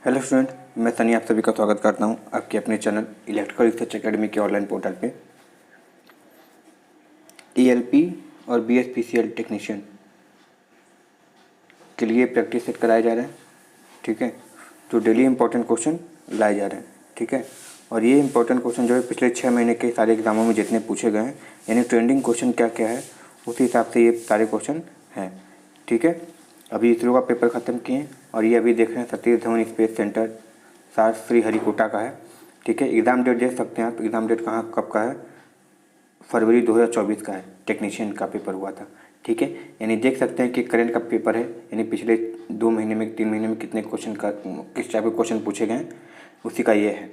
Hello student, मैं सनी आप सभी का स्वागत करता हूं आपके अपने चैनल इलेक्ट्रिकल रिसर्च एकेडमी के ऑनलाइन पोर्टल पे। ईएलपी और बीएसपीसीएल टेक्नीशियन के लिए प्रैक्टिस सेट कराए जा रहे हैं, ठीक है। जो डेली इंपॉर्टेंट क्वेश्चन लाए जा रहे हैं, ठीक है। और ये इंपॉर्टेंट क्वेश्चन जो है पिछले 6 महीने के सारे एग्जामों में जितने पूछे गए हैं, यानी ट्रेंडिंग क्वेश्चन क्या क्या है उसी हिसाब से ये सारे क्वेश्चन हैं, ठीक है। अभी इसरो का पेपर ख़त्म किए और ये अभी देख रहे हैं सतीश धवन स्पेस सेंटर श्रीहरिकोटा का है, ठीक है। एग्ज़ाम डेट देख सकते हैं आप, एग्ज़ाम डेट कहाँ कब का है, फरवरी 2024 का है। टेक्नीशियन का पेपर हुआ था, ठीक है। यानी देख सकते हैं कि करंट का पेपर है, यानी पिछले 2 महीने में 3 महीने में कितने क्वेश्चन का किस टाइप के क्वेश्चन पूछे गए हैं उसी का ये है,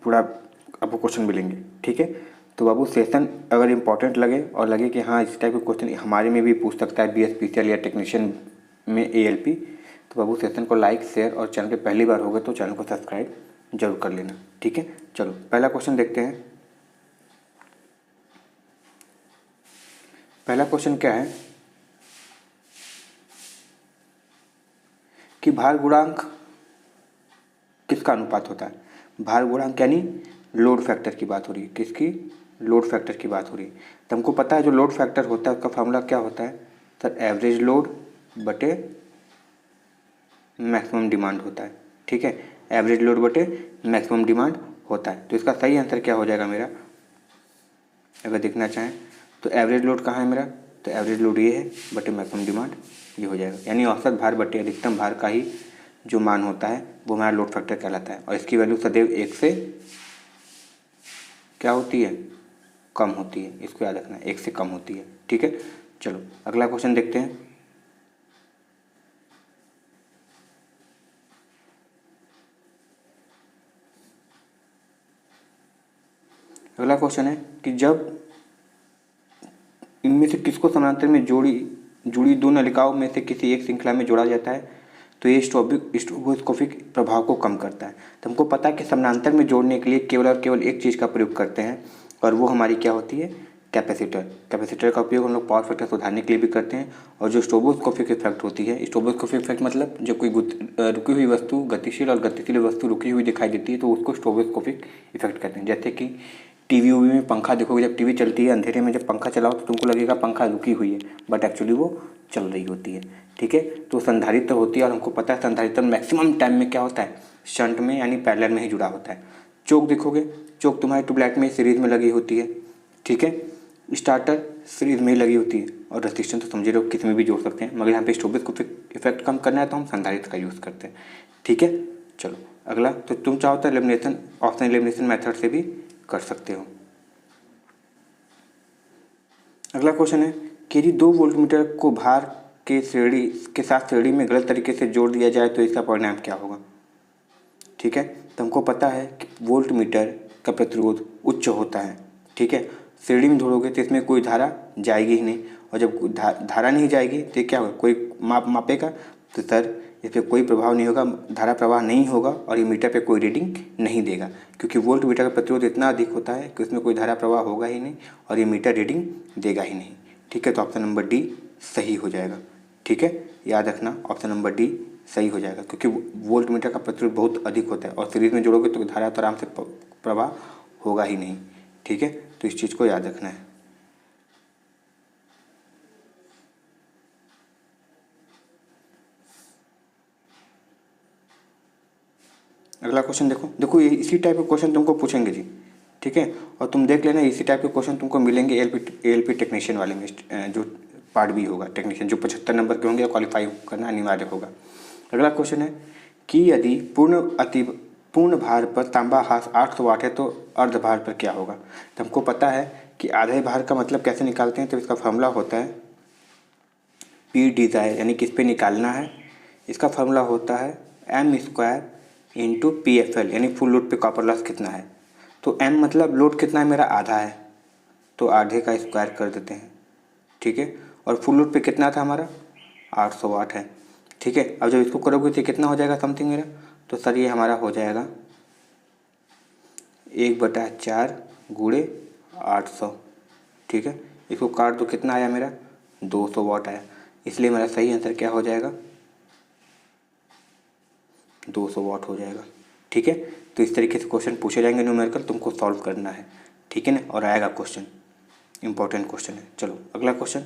पूरा आपको क्वेश्चन मिलेंगे, ठीक है। तो बाबू सेशन अगर इम्पोर्टेंट लगे और लगे कि हाँ इस टाइप के क्वेश्चन हमारे में भी पूछ सकता है बीएसपीसीएल या टेक्नीशियन में एएलपी, तो बाबू सेशन को लाइक शेयर और चैनल पे पहली बार हो गए तो चैनल को सब्सक्राइब जरूर कर लेना, ठीक है। चलो पहला क्वेश्चन देखते हैं। पहला क्वेश्चन क्या है कि भार गुणांक किसका अनुपात होता है। भार गुणांक यानी लोड फैक्टर की बात हो रही है, किसकी, लोड फैक्टर की बात हो रही है। तो हमको पता है जो लोड फैक्टर होता है उसका फॉर्मूला क्या होता है सर, एवरेज लोड बटे मैक्सिमम डिमांड होता है, ठीक है। एवरेज लोड बटे मैक्सिमम डिमांड होता है। तो इसका सही आंसर क्या हो जाएगा मेरा, अगर देखना चाहें तो एवरेज लोड कहाँ है मेरा, तो एवरेज लोड ये है बटे मैक्सिमम डिमांड ये हो जाएगा। यानी औसत भार बटे अधिकतम भार का ही जो मान होता है वो हमारा लोड फैक्टर कहलाता है। और इसकी वैल्यू सदैव 1 से क्या होती है, कम होती है। इसको याद रखना है, 1 से कम होती है, ठीक है। चलो अगला क्वेश्चन देखते हैं। अगला क्वेश्चन है कि जब इनमें से किसको समानांतर में जुड़ी दो नलिकाओं में से किसी एक श्रृंखला में जोड़ा जाता है तो ये स्ट्रोबोस्कोपिक प्रभाव को कम करता है। तो हमको पता है कि समानांतर में जोड़ने के लिए केवल और केवल एक चीज़ का प्रयोग करते हैं और वो हमारी क्या होती है, कैपेसिटर। कैपेसिटर का उपयोग हम लोग पावर फैक्टर सुधारने के लिए भी करते हैं। और जो स्ट्रोबोस्कोपिक इफेक्ट होती है, स्ट्रोबोस्कोपिक इफेक्ट मतलब जब कोई रुकी हुई वस्तु गतिशील और गतिशील वस्तु रुकी हुई दिखाई देती है तो उसको स्ट्रोबोस्कोपिक इफेक्ट कहते हैं। जैसे कि टीवी वीवी में पंखा देखोगे, जब टीवी चलती है अंधेरे में जब पंखा चलाओ तो तुमको लगेगा पंखा रुकी हुई है, बट एक्चुअली वो चल रही होती है, ठीक है। तो संधारित्र होती है और हमको पता है संधारित्र मैक्सिमम टाइम में क्या होता है, शंट में यानी पैरेलल में ही जुड़ा होता है। चोक देखोगे, चोक तुम्हारे ट्यूबलाइट में सीरीज में लगी होती है, ठीक है। स्टार्टर सीरीज में ही लगी होती है और रजिस्टेंस तो समझे लोग किसी में भी जोड़ सकते हैं, मगर यहाँ पे स्ट्रोबोस्कोपिक इफेक्ट कम करना है तो हम संधारित्र का यूज़ करते हैं, ठीक है। चलो अगला, तो तुम चाहो तो एलिमिनेशन ऑप्शन एलिमिनेशन मेथड से भी कर सकते हो। अगला क्वेश्चन है कि यदि 2 वोल्टमीटर को भार के श्रेणी के साथ श्रेणी में गलत तरीके से जोड़ दिया जाए तो इसका परिणाम क्या होगा, ठीक है। तो हमको पता है कि वोल्टमीटर का प्रतिरोध उच्च होता है, ठीक है। श्रेणी में जोड़ोगे तो इसमें कोई धारा जाएगी ही नहीं, और जब धारा नहीं जाएगी तो क्या होगा, कोई मापेगा तो सर इस पर कोई प्रभाव नहीं होगा, धारा प्रवाह नहीं होगा और ये मीटर पे कोई रीडिंग नहीं देगा, क्योंकि वोल्ट मीटर का प्रतिरोध इतना अधिक होता है कि उसमें कोई धारा प्रवाह होगा ही नहीं और ये मीटर रीडिंग देगा ही नहीं, ठीक है। तो ऑप्शन नंबर डी सही हो जाएगा, ठीक है। याद रखना ऑप्शन नंबर डी सही हो जाएगा, क्योंकि वोल्ट मीटर का प्रतिरोध बहुत अधिक होता है और सीरीज में जोड़ोगे तो धारा तो आराम से प्रवाह होगा ही नहीं, ठीक है। तो इस चीज़ को याद रखना है। अगला क्वेश्चन देखो ये इसी टाइप के क्वेश्चन तुमको पूछेंगे जी, ठीक है। और तुम देख लेना इसी टाइप के क्वेश्चन तुमको मिलेंगे एएलपी टेक्नीशियन वाले में, जो पार्ट बी होगा टेक्नीशियन, जो 75 नंबर के होंगे क्वालिफाई करना अनिवार्य होगा। अगला क्वेश्चन है कि यदि पूर्ण भार पर तांबा हास 800 वाट है तो अर्ध भार पर क्या होगा। तो हमको पता है कि आधे भार का मतलब कैसे निकालते हैं, तो इसका फॉर्मूला होता है पी डिज़ायर, यानी किस पे निकालना है, इसका फॉर्मूला होता है m² इंटू PFL, यानी फुल लोड पे कॉपर लॉस कितना है। तो m मतलब लोड कितना है मेरा, आधा है, तो आधे का स्क्वायर कर देते हैं, ठीक है। और फुल लोड पे कितना था हमारा 800 वाट है, ठीक है। अब जब इसको करोगे तो कितना हो जाएगा समथिंग मेरा, तो सर ये हमारा हो जाएगा 1/4 गुणे 800, ठीक है। इसको काट दो, कितना आया मेरा 200 वाट आया, इसलिए मेरा सही आंसर क्या हो जाएगा 200 वाट हो जाएगा। ठीक है, तो इस तरीके से क्वेश्चन पूछे जाएंगे न्यूमेरिकल, तुमको सॉल्व करना है। ठीक है ना, और आएगा क्वेश्चन, इंपॉर्टेंट क्वेश्चन है। चलो अगला क्वेश्चन,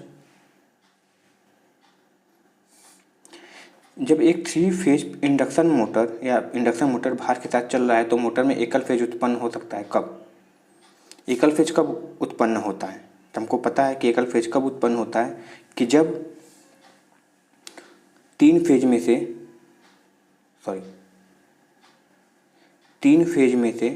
जब एक 3 फेज इंडक्शन मोटर या इंडक्शन मोटर भार के साथ चल रहा है तो मोटर में एकल फेज उत्पन्न हो सकता है कब? एकल फेज कब उत्पन्न होता है? तो हमको पता है कि एकल फेज कब उत्पन्न होता है कि जब 3 फेज में से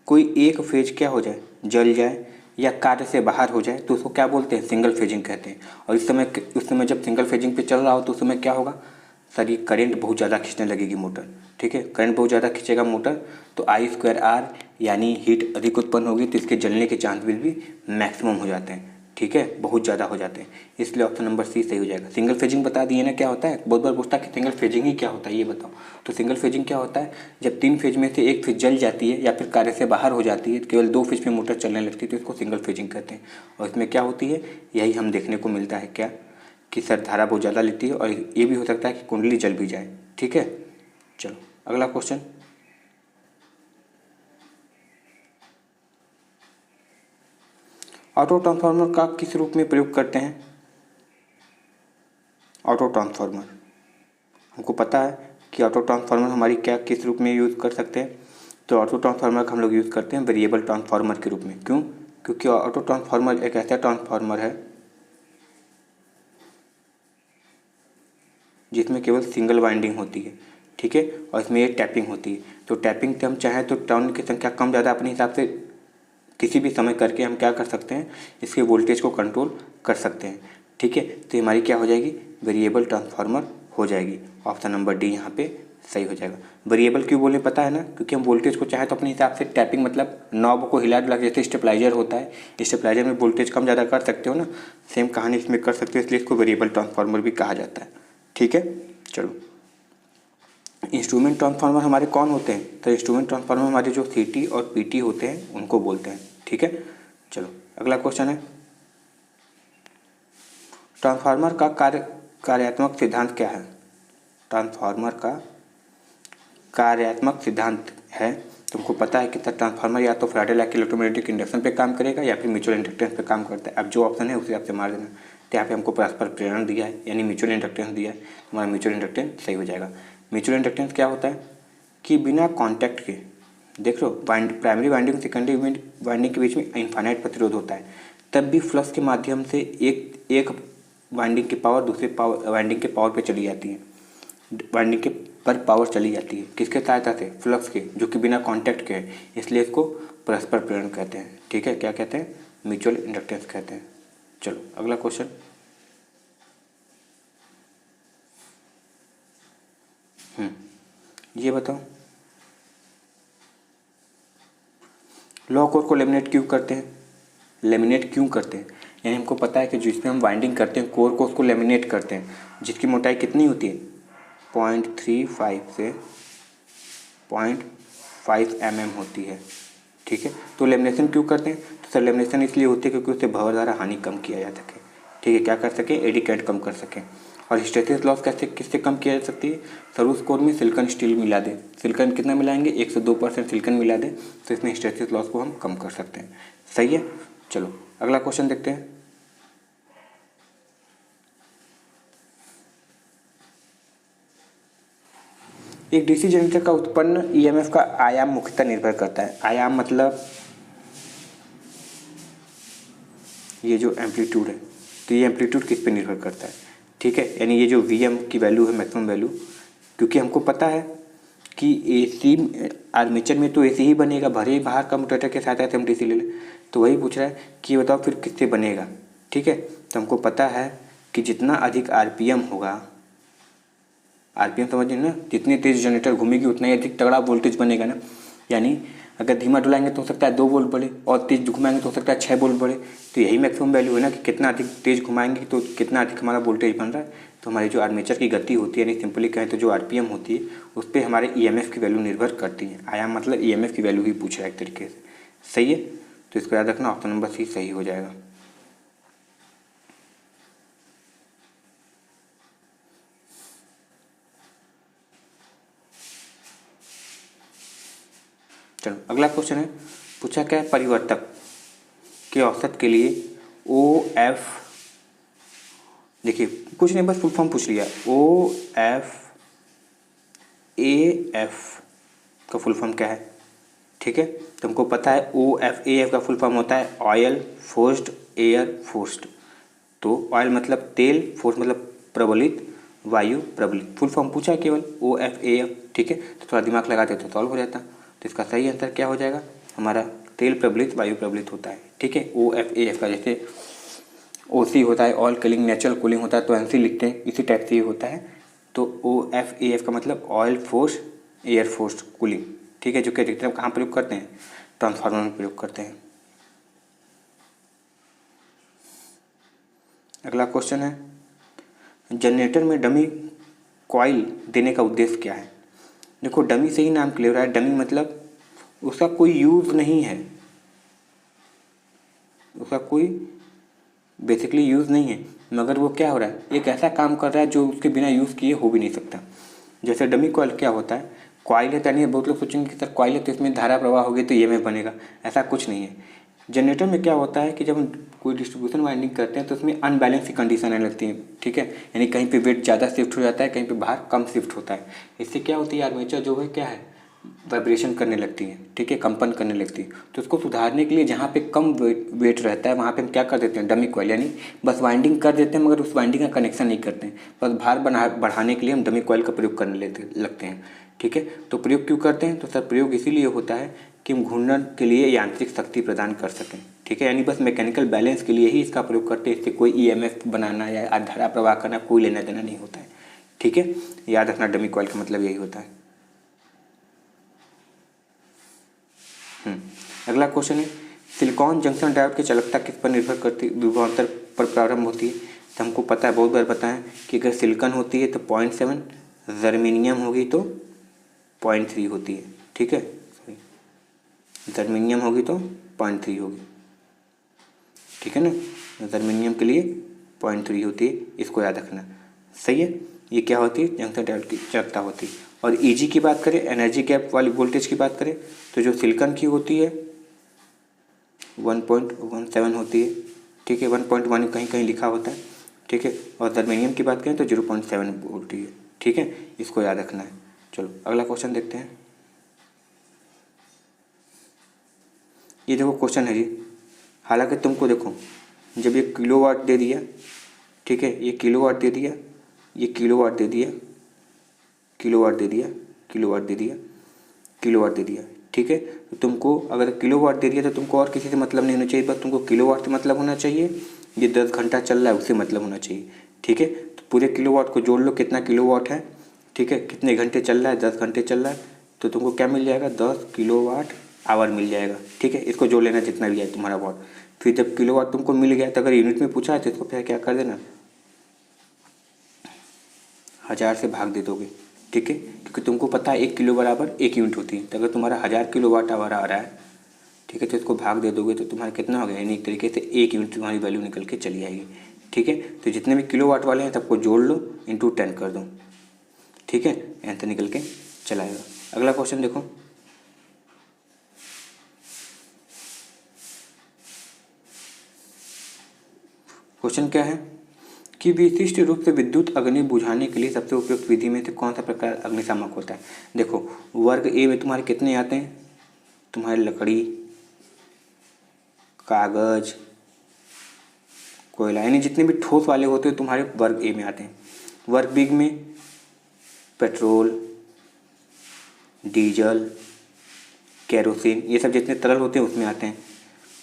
कोई एक फेज क्या हो जाए, जल जाए या कार्य से बाहर हो जाए, तो उसको क्या बोलते हैं? सिंगल फेजिंग कहते हैं। और उस समय जब सिंगल फेजिंग पे चल रहा हो तो उस समय क्या होगा? सर ये करंट बहुत ज़्यादा खींचने लगेगी मोटर। ठीक है, करंट बहुत ज़्यादा खींचेगा मोटर, तो I²R यानी हीट अधिक उत्पन्न होगी, तो इसके जलने के चांस भी मैक्सिमम हो जाते हैं। ठीक है, बहुत ज़्यादा हो जाते हैं, इसलिए ऑप्शन नंबर सी सही हो जाएगा। सिंगल फेजिंग बता दिए ना क्या होता है, बहुत बार पूछता है कि सिंगल फेजिंग ही क्या होता है ये बताओ। तो सिंगल फेजिंग क्या होता है, जब 3 फेज में से एक फेज जल जाती है या फिर कार्य से बाहर हो जाती है, केवल 2 फेज में मोटर चलने लगती है, तो इसको सिंगल फेजिंग कहते हैं। और इसमें क्या होती है, यही हम देखने को मिलता है क्या, कि सर धारा बहुत ज़्यादा लेती है और ये भी हो सकता है कि कुंडली जल भी जाए। ठीक है, चलो अगला क्वेश्चन, ऑटो ट्रांसफार्मर का किस रूप में प्रयोग करते हैं? ऑटो ट्रांसफार्मर, हमको पता है कि ऑटो ट्रांसफार्मर हमारी क्या किस रूप में यूज़ कर सकते हैं, तो ऑटो ट्रांसफार्मर का हम लोग यूज़ करते हैं वेरिएबल ट्रांसफार्मर के रूप में। क्यों? क्योंकि ऑटो ट्रांसफार्मर एक ऐसा ट्रांसफार्मर है जिसमें केवल सिंगल वाइंडिंग होती है। ठीक है, और इसमें ये टैपिंग होती है, तो टैपिंग से हम चाहें तो टर्न की संख्या कम ज़्यादा अपने हिसाब से किसी भी समय करके हम क्या कर सकते हैं, इसके वोल्टेज को कंट्रोल कर सकते हैं। ठीक है, तो हमारी क्या हो जाएगी, वेरिएबल ट्रांसफार्मर हो जाएगी। ऑप्शन नंबर डी यहाँ पे सही हो जाएगा। वेरिएबल क्यों बोले पता है ना, क्योंकि हम वोल्टेज को चाहे तो अपने हिसाब से टैपिंग मतलब नॉब को हिला डुला, जैसे स्टेबलाइजर होता है, स्टेबलाइजर में वोल्टेज कम ज़्यादा कर सकते हो ना, सेम कहानी इसमें कर सकते हो, इसलिए इसको वेरिएबल ट्रांसफार्मर भी कहा जाता है। ठीक है, चलो इंस्ट्रूमेंट ट्रांसफार्मर हमारे कौन होते हैं, तो इंस्ट्रूमेंट ट्रांसफार्मर हमारे जो CT और PT होते हैं उनको बोलते हैं। ठीक है, चलो अगला क्वेश्चन है, ट्रांसफार्मर का कार्यात्मक सिद्धांत क्या है? ट्रांसफार्मर का कार्यात्मक सिद्धांत है, तुमको पता है कि ट्रांसफार्मर या तो फैराडे लॉ के इलेक्ट्रोमैग्नेटिक इंडक्शन पे काम करेगा या फिर म्यूचुअल इंडक्टेंस पे काम करता है। अब जो ऑप्शन है उसे आपसे मार देना। तो यहाँ पे हमको परस्पर प्रेरण दिया है यानी म्यूचुअल इंडक्टेंस दिया है, हमारा म्यूचुअल इंडक्टेंस सही हो जाएगा। म्यूचुअल इंडक्टेंस क्या होता है कि बिना कॉन्टैक्ट के, देख लो प्राइमरी वाइंडिंग और सेकेंडरी वाइंडिंग के बीच में इनफाइनाइट प्रतिरोध होता है, तब भी फ्लक्स के माध्यम से एक वाइंडिंग की पावर दूसरे वाइंडिंग के पावर पे चली जाती है, वाइंडिंग के पर पावर चली जाती है, किसके सहायता से? फ्लक्स के, जो कि बिना कांटेक्ट के है, इसलिए इसको परस्पर प्रेरण कहते हैं। ठीक है, क्या कहते हैं? म्यूचुअल इंडक्टेंस कहते हैं। चलो अगला क्वेश्चन, ये बताओ लॉ कोर को लेमिनेट क्यों करते हैं? लेमिनेट क्यों करते हैं, यानी हमको पता है कि जिसमें हम वाइंडिंग करते हैं कोर को, उसको लेमिनेट करते हैं, जिसकी मोटाई कितनी होती है? 0.35 से 0.5 mm होती है। ठीक है, तो लेमिनेशन क्यों करते हैं? तो सर लेमिनेशन इसलिए होती है क्योंकि उससे भंवर द्वारा हानि कम किया जा सके। ठीक है, क्या कर सके? एडी करंट कम कर सकें। और हिस्टैरिसीस लॉस कैसे किससे कम किया जा सकती है? सर उस कोर में सिलिकॉन स्टील मिला दे, सिलिकॉन कितना मिलाएंगे? 102% सिलिकॉन मिला दे, तो इसमें हिस्टैरिसीस लॉस को हम कम कर सकते हैं। सही है, चलो अगला क्वेश्चन देखते हैं। एक डीसी जनरेटर का उत्पन्न ईएमएफ का आयाम मुख्यतः निर्भर करता है। आयाम मतलब ये जो एम्पलीट्यूड है, तो ये एम्पलीट्यूड किस पे निर्भर करता है? ठीक है, यानी ये जो वी एम की वैल्यू है, मैक्सिमम वैल्यू, क्योंकि हमको पता है कि AC आर्मेचर में तो AC ही बनेगा, भले ही बाहर कम्यूटेटर के साथ हम DC ले लें, तो वही पूछ रहा है कि बताओ फिर किससे बनेगा। ठीक है, तो हमको पता है कि जितना अधिक RPM होगा, RPM समझिए ना, जितनी तेज़ जनरेटर घूमेगी उतना ही अधिक तगड़ा वोल्टेज बनेगा ना। यानी अगर धीमा डुलाएंगे तो हो सकता है 2 वोल्ट बढ़े, और तेज़ घुमाएंगे तो हो सकता है 6 वोल्ट बढ़े। तो यही मैक्सिमम वैल्यू है ना, कि कितना अधिक तेज़ घुमाएंगे तो कितना अधिक हमारा वोल्टेज बन रहा है। तो हमारी जो आर्मेचर की गति होती है, यानी सिंपली कहें तो जो RPM होती है, उस पर हमारे EMF की वैल्यू निर्भर करती है। आयाम मतलब EMF की वैल्यू ही पूछ रहा है एक तरीके से। सही है, तो इसको याद रखना, ऑप्शन नंबर सी सही हो जाएगा। चलो अगला क्वेश्चन है, पूछा क्या है, परिवर्तक के औसत के लिए ओ एफ, देखिए कुछ नहीं बस फुल फॉर्म पूछ लिया, ओ एफ ए एफ का फुल फॉर्म क्या है, ठीक है। तुमको पता है ओ एफ ए एफ का फुल फॉर्म होता है ऑयल फोर्स्ड एयर फोर्स्ड। तो ऑयल मतलब तेल, फोर्स मतलब प्रबलित, वायु प्रबलित, फुल फॉर्म पूछा है केवल ओ एफ ए एफ, ठीक है। तो थोड़ा दिमाग लगाते तो सॉल्व हो जाता। तो इसका सही आंसर क्या हो जाएगा हमारा, तेल प्रबलित वायु प्रबलित होता है, ठीक है। ओ एफ ए एफ का जैसे ओ सी होता है ऑयल कूलिंग नेचुरल कूलिंग होता है तो एन सी लिखते हैं, इसी टाइप से ये होता है। तो ओ एफ ए एफ का मतलब oil force air force cooling, ठीक है, जो कि अधिकतर कहाँ प्रयोग करते हैं, ट्रांसफार्मर में प्रयोग करते हैं। अगला क्वेश्चन है, जनरेटर में डमी कॉइल देने का उद्देश्य क्या है। देखो डमी से ही नाम क्लियर है, डमी मतलब उसका कोई यूज़ नहीं है, उसका कोई बेसिकली यूज़ नहीं है, मगर वो क्या हो रहा है, एक ऐसा काम कर रहा है जो उसके बिना यूज़ किए हो भी नहीं सकता। जैसे डमी कॉइल क्या होता है, कॉइल है यानी बहुत लोग सोचेंगे कि सर कॉइल है तो इसमें धारा प्रवाह होगी तो ईएमएफ बनेगा, ऐसा कुछ नहीं है। जनरेटर में क्या होता है कि जब हम कोई डिस्ट्रीब्यूशन वाइंडिंग करते हैं तो उसमें अनबैलेंस की कंडीशन आने लगती है, ठीक है, यानी कहीं पे वेट ज़्यादा शिफ्ट हो जाता है, कहीं पे बाहर कम शिफ्ट होता है। इससे क्या होती है, आर्मेचर जो है क्या है, वाइब्रेशन करने लगती है, ठीक है, कंपन करने लगती है। तो उसको सुधारने के लिए जहाँ पे कम वेट रहता है वहाँ पे हम क्या कर देते हैं, डमी कॉइल यानी बस वाइंडिंग कर देते हैं मगर उस वाइंडिंग का कनेक्शन नहीं करते हैं, बस भार बढ़ाने के लिए हम डमी कॉइल का प्रयोग करने लगते हैं, ठीक है। तो प्रयोग क्यों करते हैं, तो सर प्रयोग इसीलिए होता है कि हम घूर्णन के लिए यांत्रिक शक्ति प्रदान कर सकें, ठीक है, यानी बस मैकेनिकल बैलेंस के लिए ही इसका प्रयोग करते हैं। इससे कोई ईएमएफ बनाना या धारा प्रवाह करना कोई लेना देना नहीं होता है, ठीक है। याद रखना डमी कॉइल का मतलब यही होता है। अगला क्वेश्चन है, सिलिकॉन जंक्शन डायोड की चालकता किस पर निर्भर करती, विभवांतर पर प्रारंभ होती है। तो हमको पता है, बहुत बार पता है कि अगर सिलिकॉन होती है तो 0.7, जर्मेनियम होगी तो 0.3 होती है, ठीक है, जर्मेनियम होगी तो 0.3 होगी, ठीक है ना, जर्मेनियम के लिए 0.3 होती है, इसको याद रखना, सही है। ये क्या होती है, जंक्शन डायोड की चालकता होती है। और ईजी की बात करें, एनर्जी गैप वाली वोल्टेज की बात करें, तो जो सिलिकॉन की होती है 1.17 होती है, ठीक है, 1.1 कहीं कहीं लिखा होता है, ठीक है। और जर्मेनियम की बात करें तो 0.7 होती है, ठीक है, इसको याद रखना है। चलो अगला क्वेश्चन देखते हैं। ये देखो क्वेश्चन है जी, हालांकि तुमको देखो जब ये किलोवाट दे दिया, ठीक है, ये किलोवाट दे दिया, ये किलोवाट दे दिया, किलोवाट दे दिया, किलोवाट दे दिया, किलोवाट दे दिया, ठीक है। तो तुमको अगर किलोवाट दे दिया तो तुमको और किसी से मतलब नहीं होना चाहिए, बस तुमको किलोवाट से मतलब होना चाहिए, ये 10 घंटा चल रहा है उससे मतलब होना चाहिए, ठीक है। तो पूरे किलोवाट को जोड़ लो, कितना किलोवाट है, ठीक है, कितने घंटे चल रहा है, 10 घंटे चल रहा है, तो तुमको क्या मिल जाएगा, 10 किलोवाट आवर मिल जाएगा, ठीक है। इसको जोड़ लेना जितना भी है तुम्हारा वाट। फिर जब किलोवाट तुमको मिल गया तो अगर यूनिट में पूछा है तो इसको फिर क्या कर देना, 1000 से भाग दे दोगे, ठीक है, क्योंकि तुमको पता है 1 किलो बराबर 1 यूनिट होती है। तो अगर तुम्हारा 1000 किलोवाट आवर आ रहा है, ठीक है, तो इसको भाग दे दोगे तो तुम्हारा कितना हो गया, यानी एक तरीके से 1 यूनिट तुम्हारी वैल्यू निकल के चली आएगी, ठीक है। तो जितने भी किलोवाट वाले हैं सबको जोड़ लो, इंटू 10 कर दो, ठीक है, आंसर निकल के चला आएगा। अगला क्वेश्चन देखो, क्वेश्चन क्या है कि विशिष्ट रूप से विद्युत अग्नि बुझाने के लिए सबसे उपयुक्त विधि में से कौन सा प्रकार अग्निशामक होता है। देखो वर्ग ए में तुम्हारे कितने आते हैं, तुम्हारे लकड़ी, कागज, कोयला, यानी जितने भी ठोस वाले होते हैं तुम्हारे वर्ग ए में आते हैं। वर्ग बी में पेट्रोल, डीजल, केरोसिन, ये सब जितने तरल होते हैं उसमें आते हैं।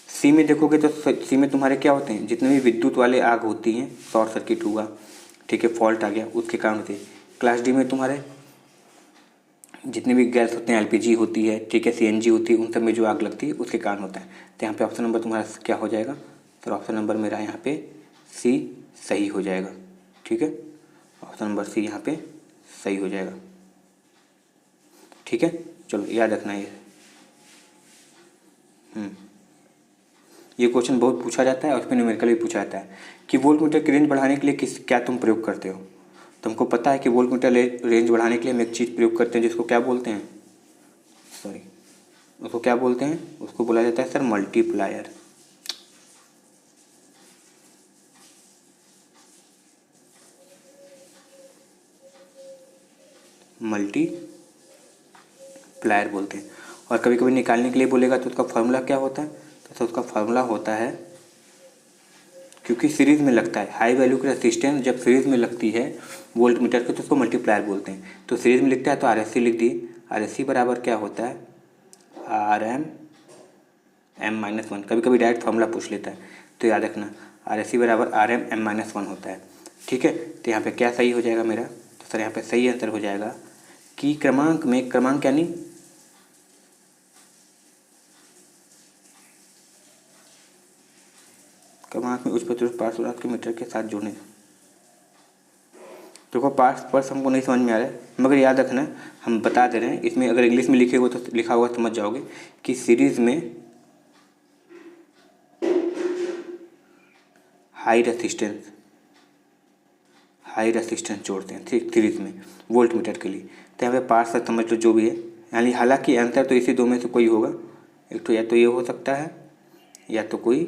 सी में देखोगे तो सी में तुम्हारे क्या होते हैं, जितने भी विद्युत वाले आग होती हैं, शॉर्ट सर्किट हुआ, ठीक है, फॉल्ट आ गया उसके कारण से। क्लास डी में तुम्हारे जितने भी गैस होते हैं, एलपीजी होती है, ठीक है, सीएनजी होती है, उन सब में जो आग लगती है उसके कारण होता है। तो यहाँ पे ऑप्शन नंबर तुम्हारा क्या हो जाएगा, तो ऑप्शन नंबर मेरा यहाँ पे सी सही हो जाएगा, ठीक है, ऑप्शन नंबर सी यहाँ पे सही हो जाएगा, ठीक है। चलो याद रखना ये क्वेश्चन बहुत पूछा जाता है और उसमें न्यूमेरिकल भी पूछा जाता है कि वोल्टमीटर की रेंज बढ़ाने के लिए क्या तुम प्रयोग करते हो। तुमको पता है कि वोल्टमीटर रेंज बढ़ाने के लिए हम एक चीज़ प्रयोग करते हैं जिसको क्या बोलते हैं, सॉरी, उसको क्या बोलते हैं? उसको बोला जाता है सर मल्टीप्लायर। मल्टीप्लायर बोलते हैं। और कभी कभी निकालने के लिए बोलेगा तो उसका फार्मूला क्या होता है? तो उसका फार्मूला होता है, क्योंकि सीरीज़ में लगता है, हाई वैल्यू की रेसिस्टेंस जब सीरीज़ में लगती है वोल्ट मीटर के तो उसको मल्टीप्लायर बोलते हैं। तो सीरीज़ में लिखता है तो RSC लिख दिए। RSC बराबर क्या होता है? RM M-1। कभी कभी डायरेक्ट फार्मूला पूछ लेता है तो याद रखना RSC बराबर RM M-1 होता है। ठीक है, तो यहाँ पे क्या सही हो जाएगा मेरा? तो सर यहाँ पे सही आंसर हो जाएगा कि क्रमांक में, क्रमांक यानी क्रमांक में उच्च प्रतिरोध पार्श्व के मीटर के साथ जोड़ने। देखो पार्ट्स हमको नहीं समझ में आ रहा है, मगर याद रखना हम बता दे रहे हैं। इसमें अगर इंग्लिश में लिखे हुए तो लिखा हुआ समझ जाओगे कि सीरीज़ में हाई रेसिस्टेंस जोड़ते हैं, ठीक, सीरीज़ में वोल्ट मीटर के लिए। तो यहाँ पे पार्ट्स समझ लो जो भी है, यानी हालांकि आंसर तो इसी दो में से कोई होगा। एक तो या तो ये हो सकता है या तो कोई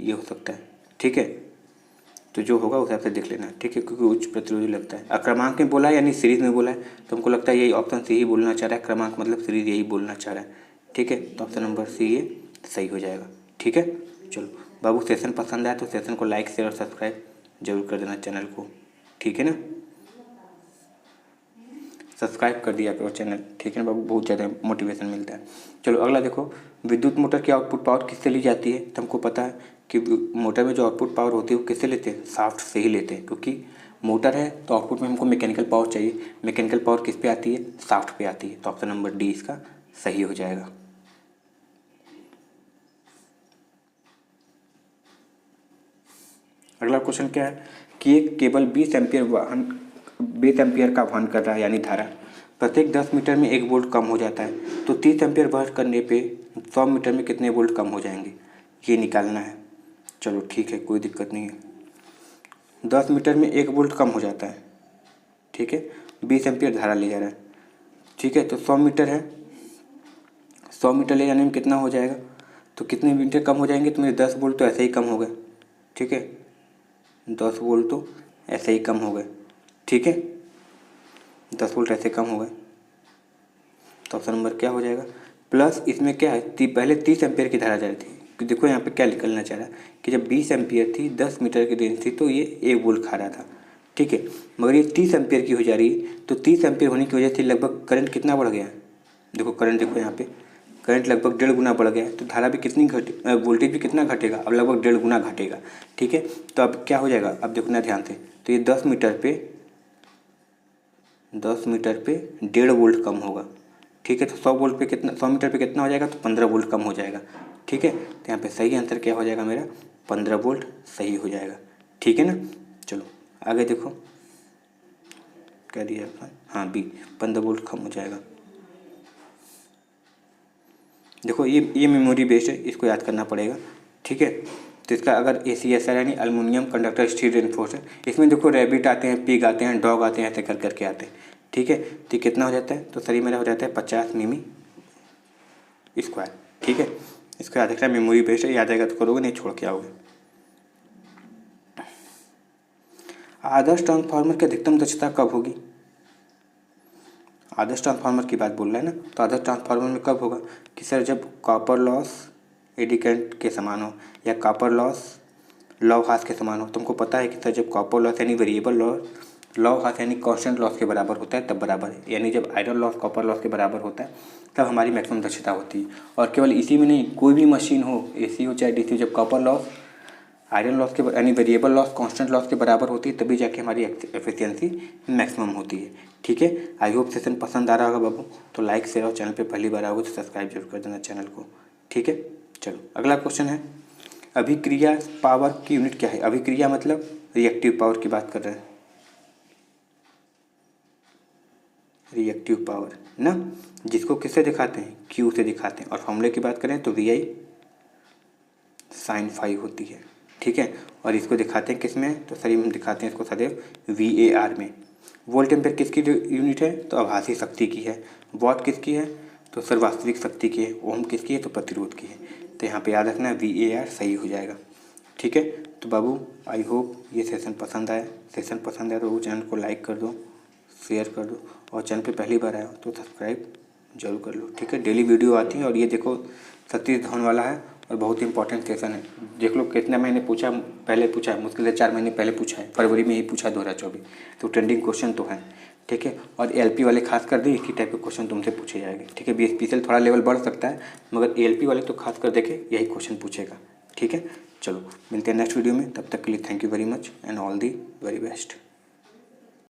ये हो सकता है। ठीक है, तो जो होगा उस हिसाब से देख लेना। ठीक है, क्योंकि उच्च प्रतिरोधी लगता है। क्रमांक में बोला है यानी सीरीज़ में बोला है, तो हमको लगता है यही ऑप्शन सी ही बोलना चाह रहा है। क्रमांक मतलब सीरीज़ यही बोलना चाह रहा है। ठीक है, तो ऑप्शन नंबर सी ये सही हो जाएगा। ठीक है, चलो बाबू, सेशन पसंद आया तो सेशन को लाइक शेयर और सब्सक्राइब जरूर कर देना चैनल को। ठीक है ना, सब्सक्राइब कर दिया करो चैनल। ठीक है ना बाबू, बहुत ज़्यादा मोटिवेशन मिलता है। चलो अगला देखो, विद्युत मोटर की आउटपुट पावर किससे ली जाती है? तो हमको पता है कि मोटर में जो आउटपुट पावर होती है वो किससे लेते हैं? शाफ्ट से ही लेते हैं, क्योंकि मोटर है तो आउटपुट में हमको मैकेनिकल पावर चाहिए। मैकेनिकल पावर किस पे आती है? शाफ्ट पे आती है। तो ऑप्शन नंबर डी इसका सही हो जाएगा। अगला क्वेश्चन क्या है कि एक केबल 20 एम्पियर का वहन कर रहा है, यानी धारा प्रत्येक 10 मीटर में 1 वोल्ट कम हो जाता है, तो 30 एम्पियर वहन करने पे 100 मीटर में कितने वोल्ट कम हो जाएंगे, ये निकालना है। चलो ठीक है, कोई दिक्कत नहीं है। 10 मीटर में 1 वोल्ट कम हो जाता है, ठीक है, 20 एम्पियर धारा ले जा रहा है। ठीक है, तो 100 मीटर है, 100 मीटर ले जाने में कितना हो जाएगा? तो कितने मीटर कम हो जाएंगे? तो मेरे 10 वोल्ट तो ऐसे ही कम हो गए। ठीक है, 10 वोल्ट तो ऐसे ही कम हो गए। ठीक है, 10 वोल्ट ऐसे कम हो गए। तो ऑप्शन नंबर क्या हो जाएगा? प्लस इसमें क्या है, पहले 30 एम्पियर की धारा जा रही थी। कि देखो यहाँ पे क्या निकलना चाह रहा है कि जब 20 एम्पियर थी, 10 मीटर की रेंज थी, तो ये 1 वोल्ट खा रहा था। ठीक है, मगर ये 30 एम्पियर की हो जा रही है, तो 30 एम्पियर होने की वजह से लगभग करंट कितना बढ़ गया? देखो करंट, देखो यहाँ पे करंट लगभग 1.5 गुना बढ़ गया है। तो धारा भी कितनी घटे, वोल्टेज भी कितना घटेगा? अब लगभग 1.5 गुना घटेगा। ठीक है, तो अब क्या हो जाएगा? अब देखना ध्यान से, तो ये 10 मीटर पे 1.5 वोल्ट कम होगा। ठीक है, तो 100 वोल्ट पे कितना, 100 मीटर पे कितना हो जाएगा? तो 15 वोल्ट कम हो जाएगा। ठीक है, तो यहाँ पे सही आंसर क्या हो जाएगा मेरा? 15 वोल्ट सही हो जाएगा। ठीक है ना, चलो आगे देखो क्या दिया है। हाँ बी, 15 वोल्ट कम हो जाएगा। देखो ये मेमोरी बेस्ड है, इसको याद करना पड़ेगा। ठीक है, तो इसका अगर ACSR यानी अल्युमिनियम कंडक्टर स्टील रेनफोर्स है, इसमें देखो रैबिट आते हैं, पिग आते हैं, डॉग आते हैं, ऐसे कर करके आते हैं। ठीक है, तो कितना हो जाता है? तो सही मेरा हो जाता है 50 मिमी स्क्वायर। ठीक है, इसको याद रखना, मेमोरी बेस्ड है, याद आएगा तो करोगे, नहीं छोड़ के आओगे। आदर्श ट्रांसफार्मर की अधिकतम दक्षता कब होगी? आदर्श ट्रांसफार्मर की बात बोल रहा है ना, तो आदर्श ट्रांसफार्मर में कब होगा कि सर जब कॉपर लॉस एडी करंट के समान हो, या कॉपर लॉस लॉग हाफ के समान हो। तुमको पता है कि सर जब कॉपर लॉस यानी वेरिएबल लॉस, लॉग हाफ यानी कांस्टेंट लॉस के बराबर होता है, तब बराबर है। यानी जब आयरन लॉस कॉपर लॉस के बराबर होता है तब हमारी मैक्सिमम दक्षता होती है। और केवल इसी में नहीं, कोई भी मशीन हो, AC हो चाहे DC हो, जब कॉपर लॉस आयरन लॉस के यानी वेरिएबल लॉस कांस्टेंट लॉस के बराबर होती है, तभी जाके हमारी एफिशिएंसी मैक्सिमम होती है। ठीक है, आई होप सेशन पसंद आ रहा होगा बाबू, तो लाइक शेयर और चैनल पे पहली बार आओगे तो सब्सक्राइब जरूर कर देना चैनल को। ठीक है, चलो अगला क्वेश्चन है, अभिक्रिया पावर की यूनिट क्या है? अभिक्रिया मतलब रिएक्टिव पावर की बात कर रहे हैं, रिएक्टिव पावर ना, जिसको किससे दिखाते हैं? Q से दिखाते हैं। और फॉर्मूले की बात करें तो VI sin फाई होती है। ठीक है, और इसको दिखाते हैं किस में? तो सही हम दिखाते हैं इसको सदैव VAR में। वोल्ट एम्पियर किसकी यूनिट है? तो आभासी शक्ति की है। वॉट किसकी है? तो सर वास्तविक शक्ति की है, ओम किसकी है, तो प्रतिरोध की है। तो यहाँ पे याद रखना VAR सही हो जाएगा। ठीक है, तो बाबू आई होप ये सेशन पसंद आया। सेशन पसंद आया तो चैनल को लाइक कर दो, शेयर कर दो, और चैनल पे पहली बार आया हो तो सब्सक्राइब जरूर कर लो। ठीक है, डेली वीडियो आती है। और ये देखो सतीश धवन वाला है और बहुत इंपॉर्टेंट सेशन है। देख लो कितना मैंने पूछा, पहले पूछा है, मुश्किल से 4 महीने पहले पूछा है, फरवरी में ही पूछा है 2024। तो ट्रेंडिंग क्वेश्चन तो है। ठीक है, और LP वाले खास कर दे इसी टाइप के क्वेश्चन तुमसे पूछे जाएंगे। ठीक है, BSPCL थोड़ा लेवल बढ़ सकता है, मगर ALP वाले तो खास कर देखे यही क्वेश्चन पूछेगा। ठीक है, चलो मिलते हैं नेक्स्ट वीडियो में। तब तक के लिए thank you very much and all the very best.